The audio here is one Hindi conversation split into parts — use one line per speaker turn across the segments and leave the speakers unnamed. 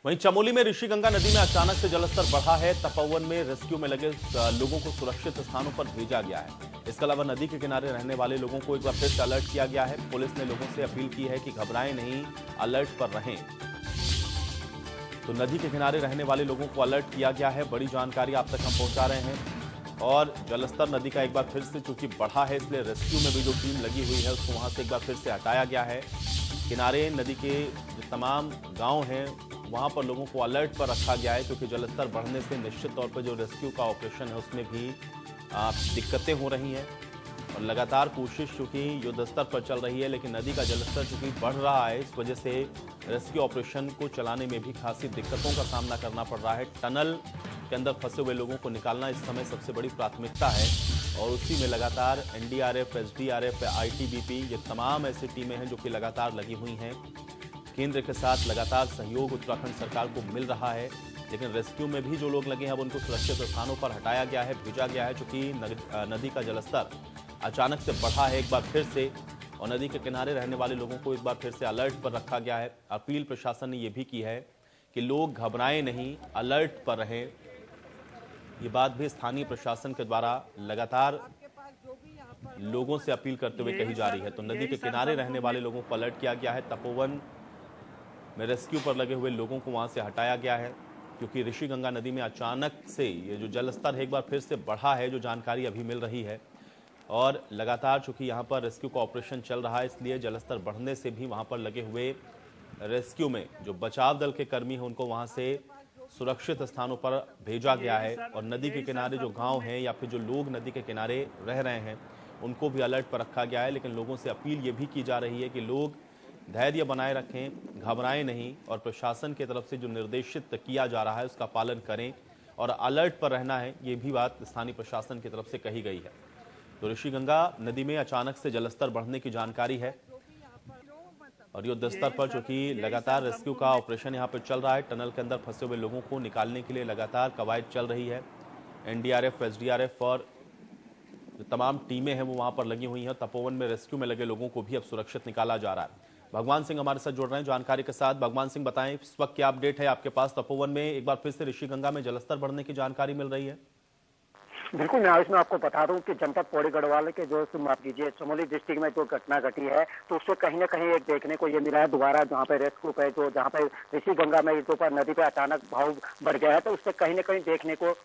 वहीं चमोली में ऋषिगंगा नदी में अचानक से जलस्तर बढ़ा है। तपोवन में रेस्क्यू में लगे लोगों को सुरक्षित स्थानों पर भेजा गया है। इसके अलावा नदी के किनारे रहने वाले लोगों को एक बार फिर से अलर्ट किया गया है। पुलिस ने लोगों से अपील की है कि घबराएं नहीं, अलर्ट पर रहें। तो नदी के किनारे रहने वाले लोगों को अलर्ट किया गया है। बड़ी जानकारी आप तक हम पहुंचा रहे हैं। और जलस्तर नदी का एक बार फिर से चूंकि बढ़ा है, इसलिए रेस्क्यू में भी जो टीम लगी हुई है उसको वहां से एक बार फिर से हटाया गया है। किनारे नदी के जो तमाम गांव हैं वहां पर लोगों को अलर्ट पर रखा गया है, क्योंकि जलस्तर बढ़ने से निश्चित तौर पर जो रेस्क्यू का ऑपरेशन है उसमें भी दिक्कतें हो रही हैं। और लगातार कोशिश चूंकि युद्ध स्तर पर चल रही है, लेकिन नदी का जलस्तर चूंकि बढ़ रहा है, इस वजह से रेस्क्यू ऑपरेशन को चलाने में भी खासी दिक्कतों का सामना करना पड़ रहा है। टनल के अंदर फंसे हुए लोगों को निकालना इस समय सबसे बड़ी प्राथमिकता है और उसी में लगातार एनडीआरएफ, एसडीआरएफ, आईटीबीपी, ये तमाम ऐसी टीमें हैं जो कि लगातार लगी हुई हैं। केंद्र के साथ लगातार सहयोग उत्तराखंड सरकार को मिल रहा है, लेकिन रेस्क्यू में भी जो लोग लगे हैं अब उनको सुरक्षित स्थानों पर हटाया गया है, भेजा गया है। चूंकि नदी का जलस्तर अचानक से बढ़ा है एक बार फिर से, और नदी के किनारे रहने वाले लोगों को एक बार फिर से अलर्ट पर रखा गया है। अपील प्रशासन ने यह भी की है कि लोग घबराएं नहीं, अलर्ट पर रहें। ये बात भी स्थानीय प्रशासन के द्वारा लगातार लोगों से अपील करते हुए कही जा रही है। तो नदी के किनारे रहने वाले लोगों को अलर्ट किया गया है। तपोवन में रेस्क्यू पर लगे हुए लोगों को वहां से हटाया गया है, क्योंकि ऋषिगंगा नदी में अचानक से ये जो जलस्तर है एक बार फिर से बढ़ा है, जो जानकारी अभी मिल रही है। और लगातार चूंकि यहाँ पर रेस्क्यू का ऑपरेशन चल रहा है, इसलिए जलस्तर बढ़ने से भी वहां पर लगे हुए रेस्क्यू में जो बचाव दल के कर्मी हैं उनको वहां से सुरक्षित स्थानों पर भेजा गया है। और नदी के किनारे जो गांव हैं या फिर जो लोग नदी के किनारे रह रहे हैं उनको भी अलर्ट पर रखा गया है। लेकिन लोगों से अपील ये भी की जा रही है कि लोग धैर्य बनाए रखें, घबराएं नहीं, और प्रशासन की तरफ से जो निर्देशित किया जा रहा है उसका पालन करें और अलर्ट पर रहना है, ये भी बात स्थानीय प्रशासन की तरफ से कही गई है। तो ऋषिगंगा नदी में अचानक से जलस्तर बढ़ने की जानकारी है और युद्ध स्तर पर चूंकि लगातार रेस्क्यू का ऑपरेशन यहां पर चल रहा है, टनल के अंदर फंसे हुए लोगों को निकालने के लिए लगातार कवायद चल रही है। एनडीआरएफ, एसडीआरएफ और जो तमाम टीमें हैं वो वहां पर लगी हुई हैं। तपोवन में रेस्क्यू में लगे लोगों को भी अब सुरक्षित निकाला जा रहा है। भगवान सिंह हमारे साथ जुड़ रहे हैं जानकारी के साथ। भगवान सिंह, बताएं इस वक्त क्या अपडेट है आपके पास? तपोवन में एक बार फिर से ऋषिगंगा में जलस्तर बढ़ने की जानकारी मिल रही है।
बिल्कुल, मैं इसमें आपको बता दूं कि जनपद पौड़ी गढ़वाल के जो माफ कीजिए चमोली डिस्ट्रिक्ट में जो घटना घटी है, तो उससे कहीं ना कहीं एक देखने को ये मिला है दोबारा, जहाँ पे रेस्क्यू पे जो जहाँ पे ऋषिगंगा में जो पर नदी पे अचानक भाव बढ़ गया है, तो उससे कहीं ना कहीं देखने को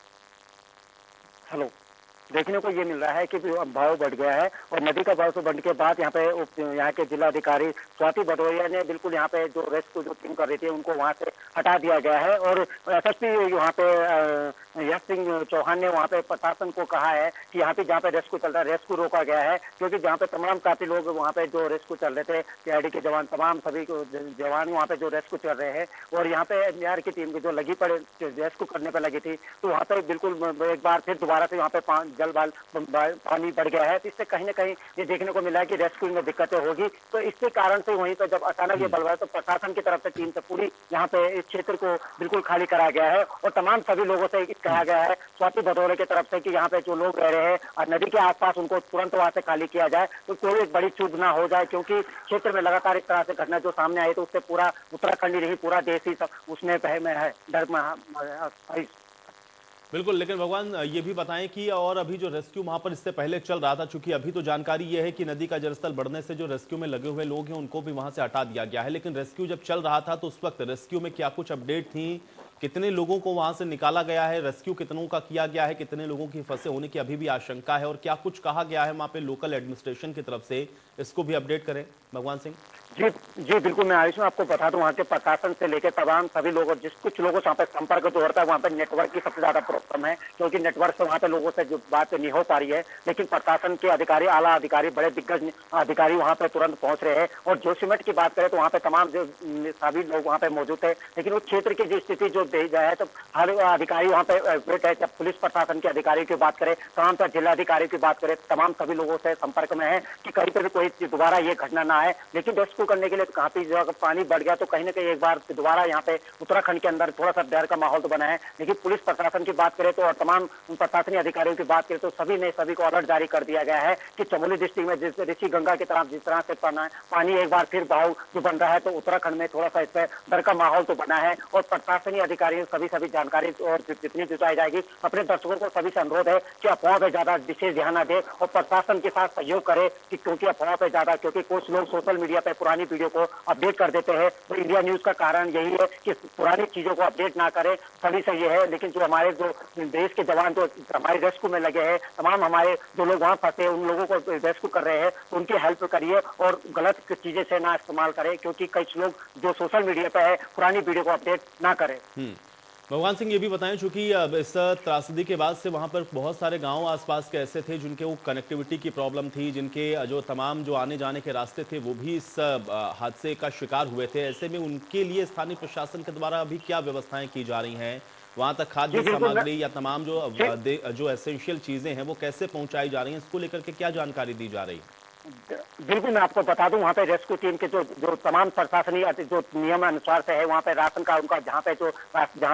ये मिल रहा है कि भाव बढ़ गया है। और नदी का भाव से बढ़ने के बाद यहाँ के जिलाधिकारी स्वाति भदौरिया ने बिल्कुल यहाँ पे जो रेस्क्यू जो टीम कर रही थी उनको वहाँ से हटा दिया गया है। और एसएसपी यहाँ पे यश सिंह चौहान ने वहाँ पे प्रशासन को कहा है कि यहाँ पे जहाँ पे रेस्क्यू चल रहा है, रेस्क्यू रोका गया है, क्योंकि जहाँ पे तमाम काफी लोग वहाँ पे जो रेस्क्यू चल रहे थे, सीआईडी के जवान, तमाम सभी जवान वहाँ पे जो रेस्क्यू चल रहे हैं, और यहाँ पे एनडीआरएफ की टीम जो लगी पड़े रेस्क्यू करने पर लगी थी, तो वहाँ पे बिल्कुल एक बार फिर दोबारा से वहाँ पे पानी बढ़ गया है। तो इससे कहीं ना कहीं ये देखने को मिला है कि रेस्क्यू में दिक्कतें होगी। तो इसके कारण से वहीं पर जब अचानक ये बलवा, तो प्रशासन की तरफ से टीम से पूरी यहाँ पे इस क्षेत्र को बिल्कुल खाली करा गया है और तमाम सभी लोगों से कहा गया है स्वाति भदौरे की तरफ से कि यहाँ पे जो लोग रह रहे हैं और नदी के आसपास उनको तुरंत वहां से खाली किया जाए, तो कोई एक बड़ी चूक ना हो जाए, क्योंकि क्षेत्र में लगातार इस तरह से घटना जो सामने आई तो उससे पूरा उत्तराखंड ही नहीं, पूरा देश ही सब उसमें है डर में।
बिल्कुल, लेकिन भगवान ये भी बताएं कि और अभी जो रेस्क्यू वहां पर इससे पहले चल रहा था, चूंकि अभी तो जानकारी ये है कि नदी का जलस्तर बढ़ने से जो रेस्क्यू में लगे हुए लोग हैं उनको भी वहां से हटा दिया गया है, लेकिन रेस्क्यू जब चल रहा था तो उस वक्त रेस्क्यू में क्या कुछ अपडेट थी? कितने लोगों को वहां से निकाला गया है, रेस्क्यू कितनों का किया गया है, कितने लोगों की फंसे होने की अभी भी आशंका है, और क्या कुछ कहा गया है वहां पे लोकल एडमिनिस्ट्रेशन की तरफ से? इसको भी अपडेट करें भगवान सिंह।
जी बिल्कुल, मैं आयुष में आपको बता दूं, वहाँ के प्रशासन से लेकर तमाम सभी लोगों, कुछ लोगों से वहाँ पे संपर्क जो होता है, वहाँ पे नेटवर्क की सबसे ज्यादा प्रॉब्लम है, क्योंकि नेटवर्क से वहाँ पे लोगों से जो बात नहीं हो पा रही है। लेकिन प्रशासन के अधिकारी, आला अधिकारी, बड़े दिग्गज अधिकारी वहाँ पे तुरंत पहुंच रहे हैं। और जोशीमठ की बात करें तो वहाँ पे तमाम जो सभी लोग वहाँ पे मौजूद है, लेकिन उस क्षेत्र की जो स्थिति जो दी जाए तो हर अधिकारी वहाँ पे है। जब पुलिस प्रशासन के अधिकारी की बात करें, तमाम जिलाधिकारी की बात करें, तमाम सभी लोगों से संपर्क में है कि कहीं पर भी कोई दोबारा ये घटना ना आए। लेकिन रेस्क्यू करने के लिए काफी जगह पानी बढ़ गया, तो कहीं ना कहीं एक बार दोबारा यहाँ पे उत्तराखंड के अंदर थोड़ा सा डर का माहौल तो बना है। लेकिन पुलिस प्रशासन की बात करें तो और तमाम प्रशासनिक अधिकारियों की बात करें तो सभी को अलर्ट जारी कर दिया गया है कि चमोली डिस्ट्रिक्ट में जिस ऋषि गंगा की तरफ जिस तरह से पानी एक बार फिर बहाव जो बन रहा है, तो उत्तराखंड में थोड़ा सा इस पर डर का माहौल तो बना है। और प्रशासनिक अधिकारियों सभी जानकारी और जितनी जुटाई जाएगी, अपने दर्शकों को सभी से अनुरोध है कि अफवाह पे ज्यादा विशेष ध्यान न दे और प्रशासन के साथ सहयोग करे, कि क्योंकि अफवाह पे ज्यादा, क्योंकि कुछ लोग सोशल मीडिया पे पुरानी वीडियो को अपडेट कर देते हैं। तो इंडिया न्यूज का कारण यही है कि पुरानी चीजों को अपडेट ना करे, सभी से ये है। लेकिन जो हमारे जो देश के जवान जो हमारे रेस्क्यू में लगे हैं, तमाम हमारे जो लोग वहां फंसे उन लोगों को रेस्क्यू कर रहे हैं, तो उनकी हेल्प करिए और गलत चीजें से ना इस्तेमाल करें, क्योंकि कई लोग जो सोशल मीडिया पे है पुरानी वीडियो को अपडेट ना करें।
भगवान सिंह, ये भी बताएं, चूंकि इस त्रासदी के बाद से वहां पर बहुत सारे गांव आसपास के ऐसे थे जिनके वो कनेक्टिविटी की प्रॉब्लम थी, जिनके जो तमाम जो आने जाने के रास्ते थे वो भी इस हादसे का शिकार हुए थे। ऐसे में उनके लिए स्थानीय प्रशासन के द्वारा अभी क्या व्यवस्थाएं की जा रही हैं? वहां तक खाद्य सामग्री या तमाम जो एसेंशियल चीजें हैं वो कैसे पहुंचाई जा रही हैं? इसको लेकर के क्या जानकारी दी जा रही है?
बिल्कुल, मैं आपको बता दूं, वहाँ पे रेस्क्यू टीम के जो तमाम प्रशासनिक जो नियम अनुसार से है, वहाँ पे राशन का उनका जहाँ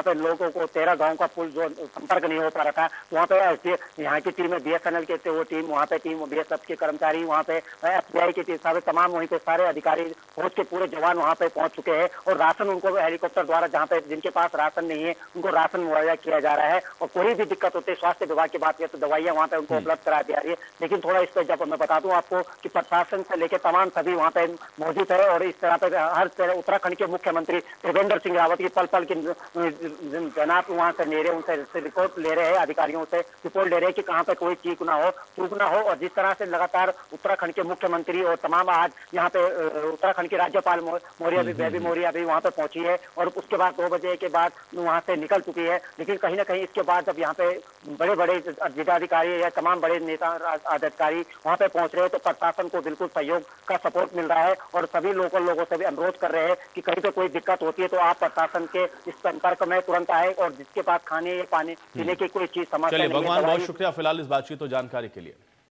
पे लोगों को 13 गांव का पुल जो संपर्क नहीं हो पा रहा था, तो वहाँ पे यहाँ की टीम है, BSNL के वो टीम, वहाँ पे टीम BSF के कर्मचारी, वहाँ पे FBI की टीम, सारे तमाम वहीं पे सारे अधिकारी, फौज के पूरे जवान वहाँ पे पहुंच चुके हैं और राशन उनको हेलीकॉप्टर द्वारा, जहाँ पे जिनके पास राशन नहीं है उनको राशन मुहैया किया जा रहा है। और कोई भी दिक्कत होती है, स्वास्थ्य विभाग की बात करें तो दवाइयाँ वहाँ पे उनको उपलब्ध करा दी जा रही है। लेकिन थोड़ा इस पर जब मैं बता दूं आपको कि प्रशासन से लेकर तमाम सभी वहाँ पे मौजूद है और इस तरह पे हर तरह उत्तराखंड के मुख्यमंत्री त्रिवेंद्र सिंह रावत की पल की जनाब वहाँ से ले रहे, उनसे रिपोर्ट ले रहे हैं, अधिकारियों से रिपोर्ट ले रहे हैं कि कहाँ पे कोई चूक ना हो। और जिस तरह से लगातार उत्तराखंड के मुख्यमंत्री और तमाम आज यहाँ पे उत्तराखंड की राज्यपाल बेबी मौर्य भी वहाँ पे पहुंची है और उसके बाद 2 बजे के बाद वहाँ से निकल चुकी है। लेकिन कहीं ना कहीं इसके बाद जब यहाँ पे बड़े जिलाधिकारी या तमाम बड़े नेता अधिकारी वहाँ पे पहुंच रहे हैं, तो प्रशासन को बिल्कुल सहयोग का सपोर्ट मिल रहा है और सभी लोगों से भी अनुरोध कर रहे हैं कि कहीं पे कोई दिक्कत होती है तो आप प्रशासन के इस संपर्क में तुरंत आए और जिसके पास खाने या पानी पीने की कोई चीज समस्या
चलिए
नहीं है।
भगवान, बहुत शुक्रिया फिलहाल इस बातचीत और जानकारी के लिए।